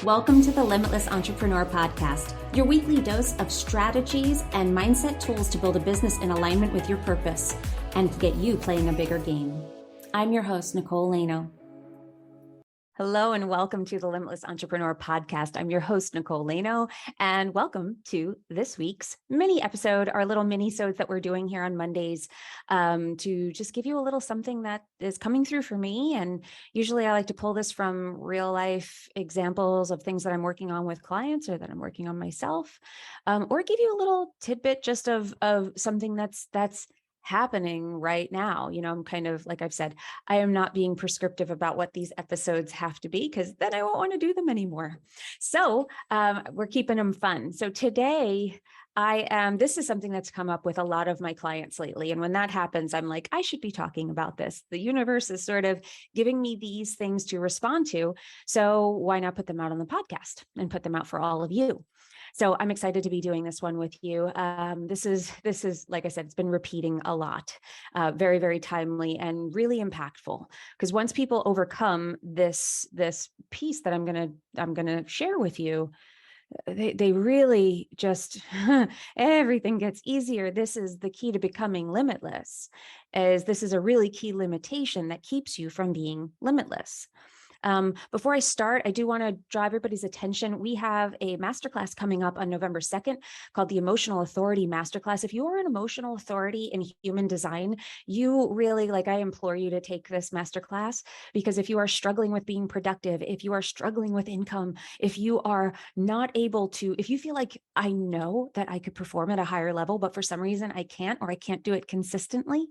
Welcome to the Limitless Entrepreneur Podcast, your weekly dose of strategies and mindset tools to build a business in alignment with your purpose and to get you playing a bigger game. I'm your host, Nicole. Hello and welcome to the Limitless Entrepreneur Podcast. I'm your host, Nicole, and welcome to this week's mini episode, our little mini-sodes that we're doing here on Mondays to just give you a little something that is coming through for me. And usually I like to pull this from real life examples of things that I'm working on with clients or that I'm working on myself, or give you a little tidbit just of something that's happening right now. You know, I'm kind of, like I've said, I am not being prescriptive about what these episodes have to be because then I won't want to do them anymore. So we're keeping them fun. So today this is something that's come up with a lot of my clients lately. And when that happens, I'm like, I should be talking about this. The universe is sort of giving me these things to respond to. So why not put them out on the podcast and put them out for all of you? So I'm excited to be doing this one with you. This is, like I said, it's been repeating a lot, very, very timely and really impactful. Because once people overcome this piece that I'm gonna share with you, they really just everything gets easier. This is the key to becoming limitless. This is a really key limitation that keeps you from being limitless. Before I start, I do want to draw everybody's attention. We have a masterclass coming up on November 2nd called the Emotional Authority Masterclass. If you are an emotional authority in human design, you really, I implore you to take this masterclass, because if you are struggling with being productive, if you are struggling with income, if you are not able to, if you feel like, I know that I could perform at a higher level, but for some reason I can't, or I can't do it consistently,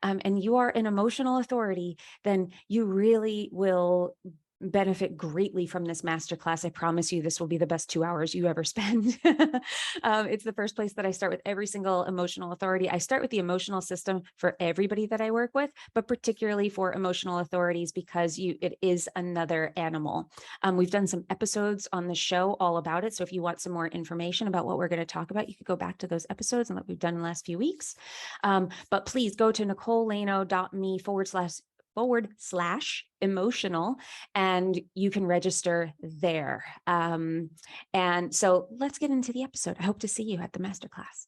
and you are an emotional authority, then you really will benefit greatly from this masterclass. I promise you, this will be the best 2 hours you ever spend. It's the first place that I start with every single emotional authority. I start with the emotional system for everybody that I work with, but particularly for emotional authorities, because it is another animal. We've done some episodes on the show all about it. So if you want some more information about what we're going to talk about, you could go back to those episodes and what we've done in the last few weeks. But please go to nicolelano.me/emotional, and you can register there. And so let's get into the episode. I hope to see you at the masterclass.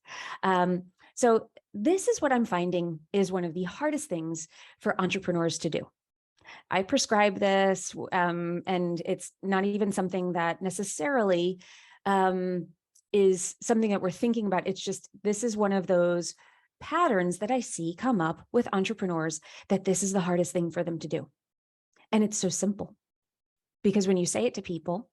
So this is what I'm finding is one of the hardest things for entrepreneurs to do. I prescribe this, and it's not even something that necessarily is something that we're thinking about. It's just, this is one of those patterns that I see come up with entrepreneurs, that this is the hardest thing for them to do. And it's so simple, because when you say it to people,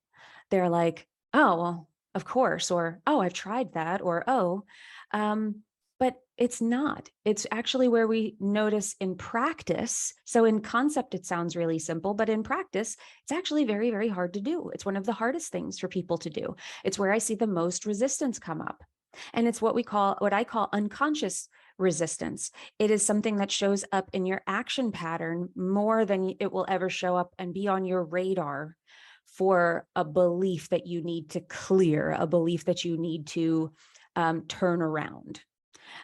they're like, oh, well, of course, or, oh, I've tried that, or, oh, but it's not. It's actually where we notice in practice. So in concept, it sounds really simple, but in practice, it's actually very, very hard to do. It's one of the hardest things for people to do. It's where I see the most resistance come up. And it's what I call unconscious resistance. It is something that shows up in your action pattern more than it will ever show up and be on your radar for a belief that you need to clear, a belief that you need to turn around.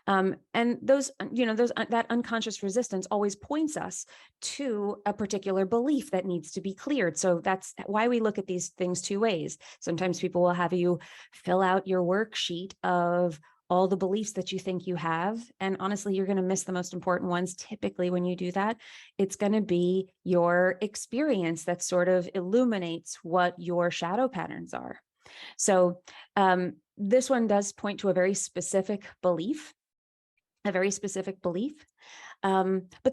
And that unconscious resistance always points us to a particular belief that needs to be cleared. So that's why we look at these things two ways. Sometimes people will have you fill out your worksheet of all the beliefs that you think you have. And honestly, you're going to miss the most important ones. Typically, when you do that, it's going to be your experience that sort of illuminates what your shadow patterns are. So this one does point to a very specific belief. But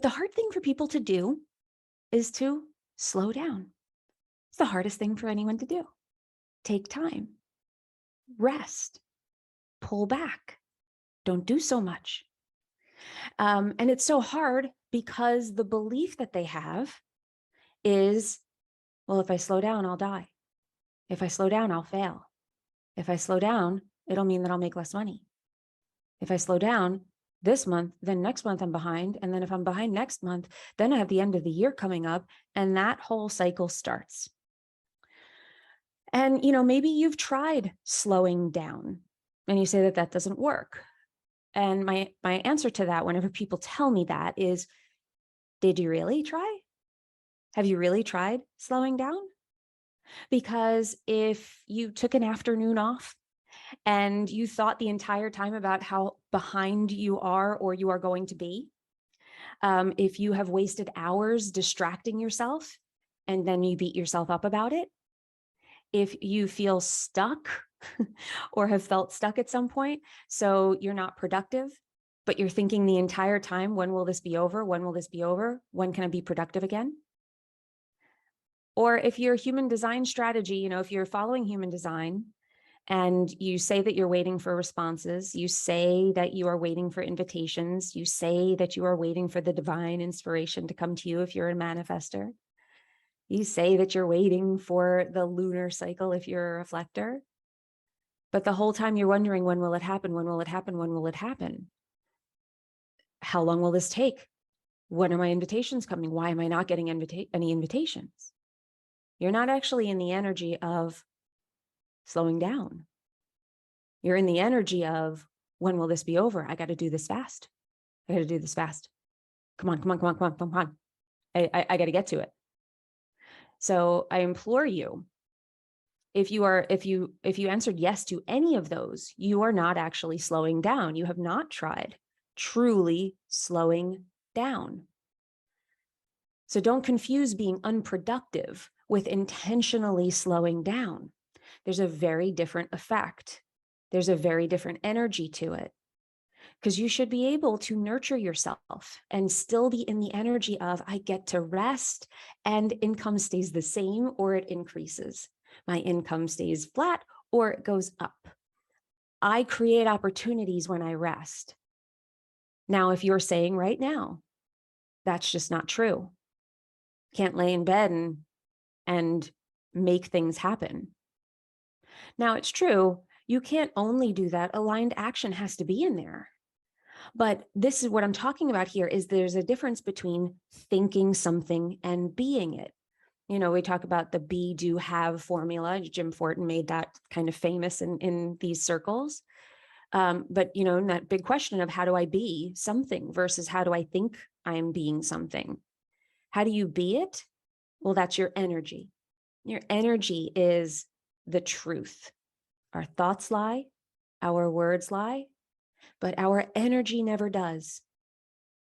the hard thing for people to do is to slow down. It's the hardest thing for anyone to do. Take time, rest, pull back, don't do so much. And it's so hard because the belief that they have is, well, if I slow down, I'll die. If I slow down, I'll fail. If I slow down, it'll mean that I'll make less money. If I slow down this month, then next month I'm behind. And then if I'm behind next month, then I have the end of the year coming up, and that whole cycle starts. And, maybe you've tried slowing down and you say that doesn't work. And my answer to that, whenever people tell me that, is, did you really try? Have you really tried slowing down? Because if you took an afternoon off and you thought the entire time about how behind you are or you are going to be, if you have wasted hours distracting yourself and then you beat yourself up about it, if you feel stuck or have felt stuck at some point, so you're not productive, but you're thinking the entire time, when will this be over? When will this be over? When can I be productive again? Or if you're human design strategy, if you're following human design and you say that you're waiting for responses, you say that you are waiting for invitations, you say that you are waiting for the divine inspiration to come to you if you're a manifester, you say that you're waiting for the lunar cycle if you're a reflector, but the whole time you're wondering, when will it happen? When will it happen? When will it happen? How long will this take? When are my invitations coming? Why am I not getting any invitations? You're not actually in the energy of slowing down. You're in the energy of, when will this be over? I got to do this fast. I got to do this fast. Come on, come on, come on, come on, come on. I got to get to it. So I implore you, if you answered yes to any of those, you are not actually slowing down. You have not tried truly slowing down. So don't confuse being unproductive with intentionally slowing down. There's a very different effect. There's a very different energy to it, because you should be able to nurture yourself and still be in the energy of, I get to rest and income stays the same or it increases. My income stays flat or it goes up. I create opportunities when I rest. Now, if you're saying right now, that's just not true. Can't lay in bed and make things happen. Now, it's true, you can't only do that. Aligned action has to be in there. But this is what I'm talking about here, is there's a difference between thinking something and being it. We talk about the be, do, have formula. Jim Fortin made that kind of famous in these circles. But, in that big question of how do I be something versus how do I think I'm being something? How do you be it? Well, that's your energy. Your energy is the truth. Our thoughts lie, our words lie, but our energy never does.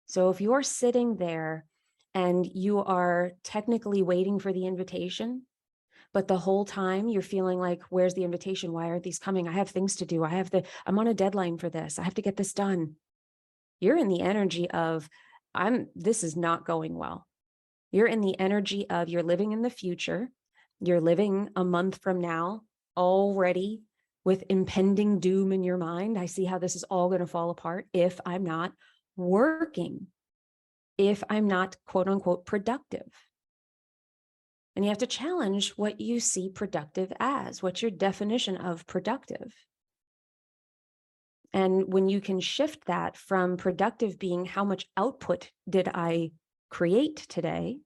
So if you're sitting there and you are technically waiting for the invitation, but the whole time you're feeling like, where's the invitation? Why aren't these coming? I have things to do. I'm on a deadline for this. I have to get this done. You're in the energy of, this is not going well. You're in the energy of, you're living in the future. You're living a month from now already with impending doom in your mind. I see how this is all going to fall apart if I'm not working, if I'm not quote unquote productive. And you have to challenge what you see productive as. What's your definition of productive? And when you can shift that from productive being how much output did I create today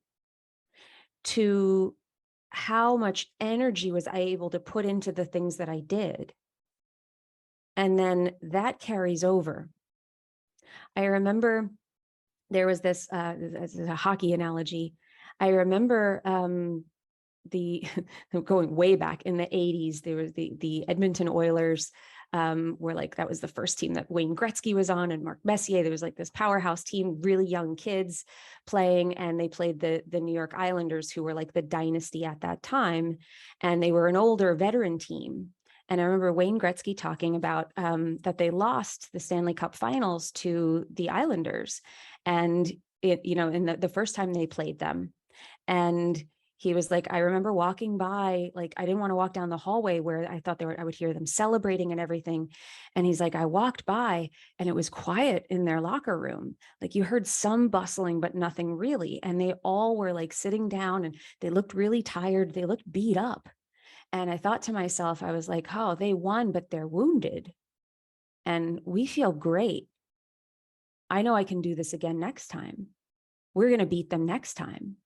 to how much energy was I able to put into the things that I did, and then that carries over. I remember there was this is a hockey analogy. I remember the going way back in the 80s, there was the Edmonton Oilers were like, that was the first team that Wayne Gretzky was on, and Mark Messier. There was like this powerhouse team, really young kids playing, and they played the New York Islanders, who were like the dynasty at that time. And they were an older veteran team. And I remember Wayne Gretzky talking about that they lost the Stanley Cup Finals to the Islanders. And in the first time they played them. And he was like, I remember walking by, like, I didn't want to walk down the hallway where I thought I would hear them celebrating and everything. And he's like, I walked by and it was quiet in their locker room. Like, you heard some bustling, but nothing really. And they all were like sitting down and they looked really tired. They looked beat up. And I thought to myself, I was like, oh, they won, but they're wounded. And we feel great. I know I can do this again next time. We're going to beat them next time.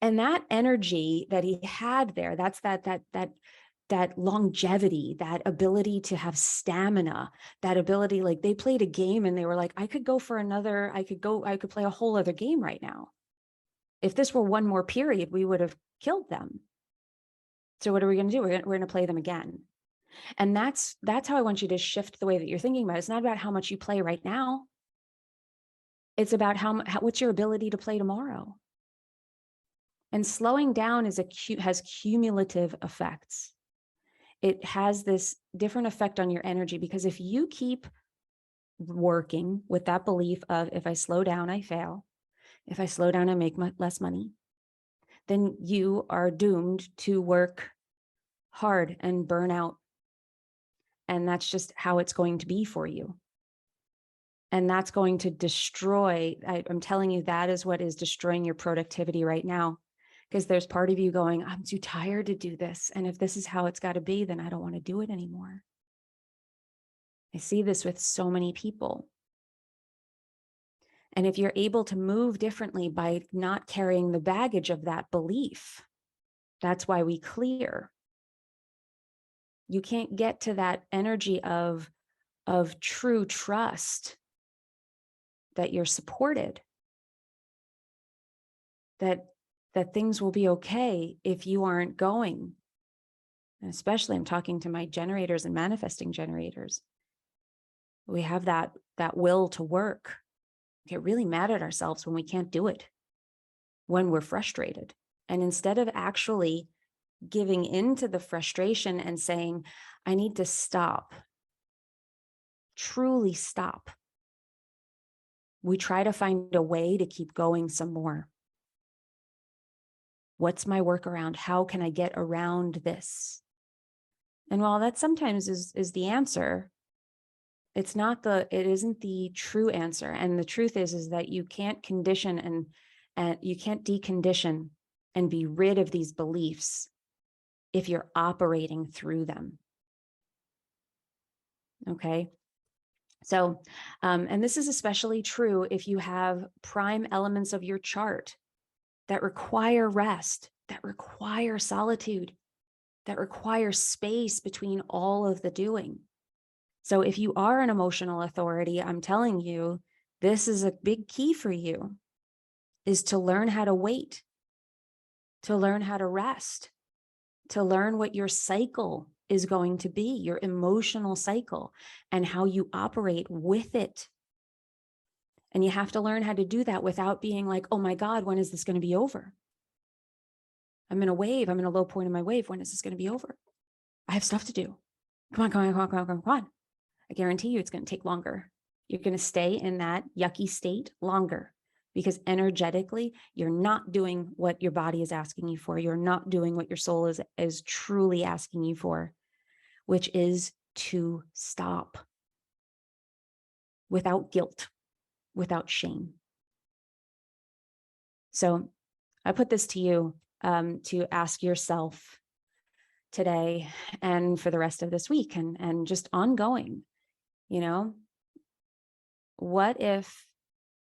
And that energy that he had there, that's that longevity, that ability to have stamina, that ability, like they played a game and they were like, I could play a whole other game right now. If this were one more period, we would have killed them. So what are we going to do? We're going to play them again. And that's how I want you to shift the way that you're thinking about it. It's not about how much you play right now. It's about what's your ability to play tomorrow. And slowing down has cumulative effects. It has this different effect on your energy, because if you keep working with that belief of, if I slow down, I fail. If I slow down, I make less money. Then you are doomed to work hard and burn out. And that's just how it's going to be for you. And that's going to destroy, I'm telling you, that is what is destroying your productivity right now. Because there's part of you going, I'm too tired to do this. And if this is how it's got to be, then I don't want to do it anymore. I see this with so many people. And if you're able to move differently by not carrying the baggage of that belief, that's why we clear. You can't get to that energy of true trust that you're supported, that things will be okay if you aren't going. And especially, I'm talking to my generators and manifesting generators. We have that will to work. We get really mad at ourselves when we can't do it, when we're frustrated. And instead of actually giving into the frustration and saying, I need to stop, truly stop, we try to find a way to keep going some more. What's my workaround? How can I get around this? And while that sometimes is the answer, it isn't the true answer. And the truth is that you can't condition and you can't decondition and be rid of these beliefs if you're operating through them. Okay. So, and this is especially true if you have prime elements of your chart that require rest, that require solitude, that require space between all of the doing. So if you are an emotional authority, I'm telling you, this is a big key for you, is to learn how to wait, to learn how to rest, to learn what your cycle is going to be, your emotional cycle, and how you operate with it. And you have to learn how to do that without being like, oh my God, when is this going to be over? I'm in a wave. I'm in a low point in my wave. When is this going to be over? I have stuff to do. Come on. I guarantee you it's going to take longer. You're going to stay in that yucky state longer, because energetically, you're not doing what your body is asking you for. You're not doing what your soul is truly asking you for, which is to stop without guilt, without shame. So I put this to you to ask yourself today and for the rest of this week and just ongoing, what if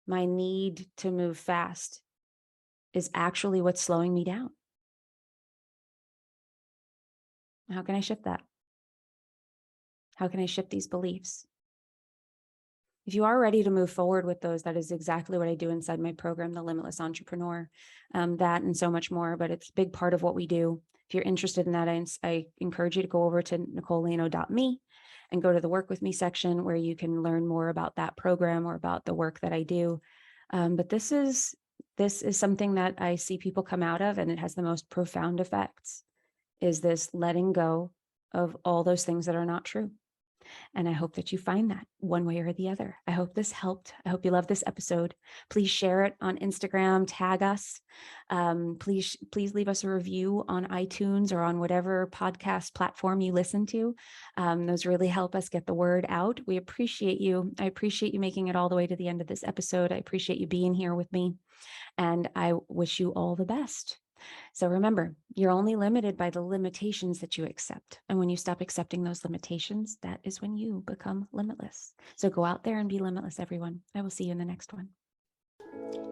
my need to move fast is actually what's slowing me down? How can I shift that? How can I shift these beliefs? If you are ready to move forward with those, that is exactly what I do inside my program, The Limitless Entrepreneur, that and so much more, but it's a big part of what we do. If you're interested in that, I encourage you to go over to nicolelano.me and go to the Work With Me section, where you can learn more about that program or about the work that I do. But this is something that I see people come out of, and it has the most profound effects, is this letting go of all those things that are not true. And I hope that you find that one way or the other. I hope this helped. I hope you love this episode. Please share it on Instagram, tag us. Please leave us a review on iTunes or on whatever podcast platform you listen to. Those really help us get the word out. We appreciate you. I appreciate you making it all the way to the end of this episode. I appreciate you being here with me, and I wish you all the best. So remember, you're only limited by the limitations that you accept. And when you stop accepting those limitations, that is when you become limitless. So go out there and be limitless, everyone. I will see you in the next one.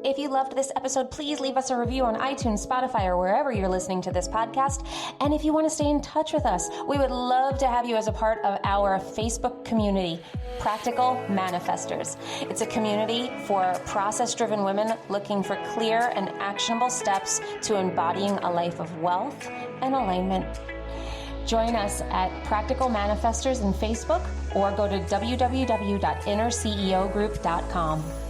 If you loved this episode, please leave us a review on iTunes, Spotify, or wherever you're listening to this podcast. And if you want to stay in touch with us, we would love to have you as a part of our Facebook community, Practical Manifestors. It's a community for process-driven women looking for clear and actionable steps to embodying a life of wealth and alignment. Join us at Practical Manifestors in Facebook or go to www.innerceogroup.com.